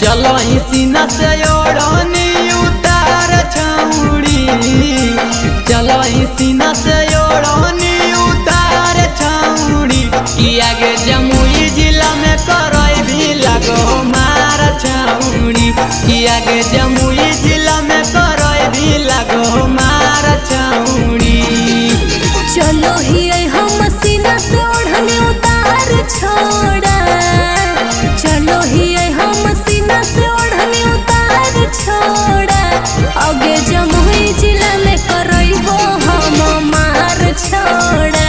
चलो सीना से ओढ़नी उतार छौड़ी, चलो सीना से ओढ़नी उतार छौड़ी। कि आगे जमुई जिला में करई भी लगो मार छौड़ी, कि आगे जमुई जिला में करई भी लगो मार छौड़ी। चलो ही हम सीना से ओढ़नी उतार छोड़ा, चलो ही हम सीना से ओढ़नी उतार छोड़ा। आगे जमुई जिला में करइबो हम मार छोड़ा,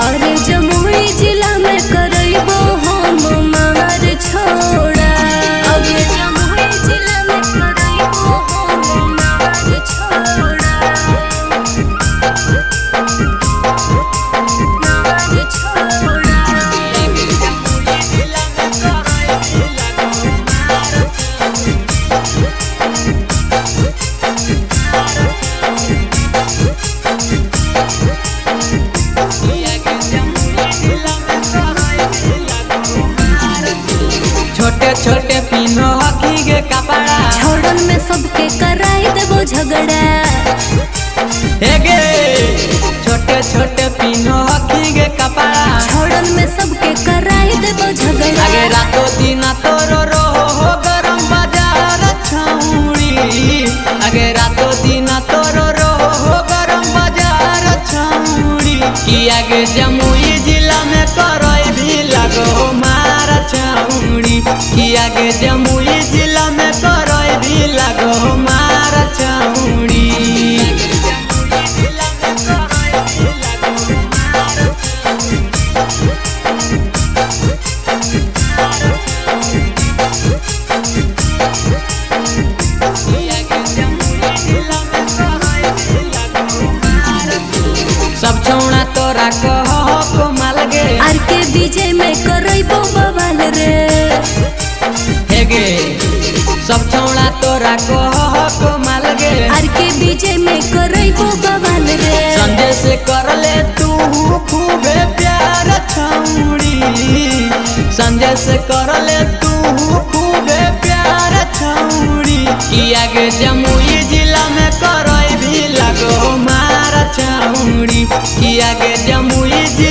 और जमुई जिला में करइबो हम मार छोड़ा। आगे जमुई जिला में करइबो हम मार छोड़ा। छोटे छोटे पीनो हकी के कपड़ा, छोड़न में सबके कराई देबो झगड़ा। हेगे छोटे छोटे पीनो हकी के कपड़ा, छोड़न में सबके कराई देबो झगड़ा। आगे रातों दिन तोरो हो गरम बाजार छौड़ी, आगे रातों दिन तोरो हो गरम बाजार छौड़ी। कि आगे जमुई जिला में करई भी लगो मार छौड़ी, कि आगे जमुई जिला में करई भी लगो मार छौड़ी। सब छौड़ा तोरा कहो को माल गे, आर के बीजे में करइबो बवाल रे। हेगे सब छौड़ा तोरा कहो को माल गे, आर के बीजे में करइबो बवाल रे। संजय से कर ले तू खूबे प्यार छौड़ी, संजय से कर ले तू खूबे प्यार छौड़ी। कि आगे जमुई जिला में करई भी लगो मार छौड़ी, कि आगे जमुई जिला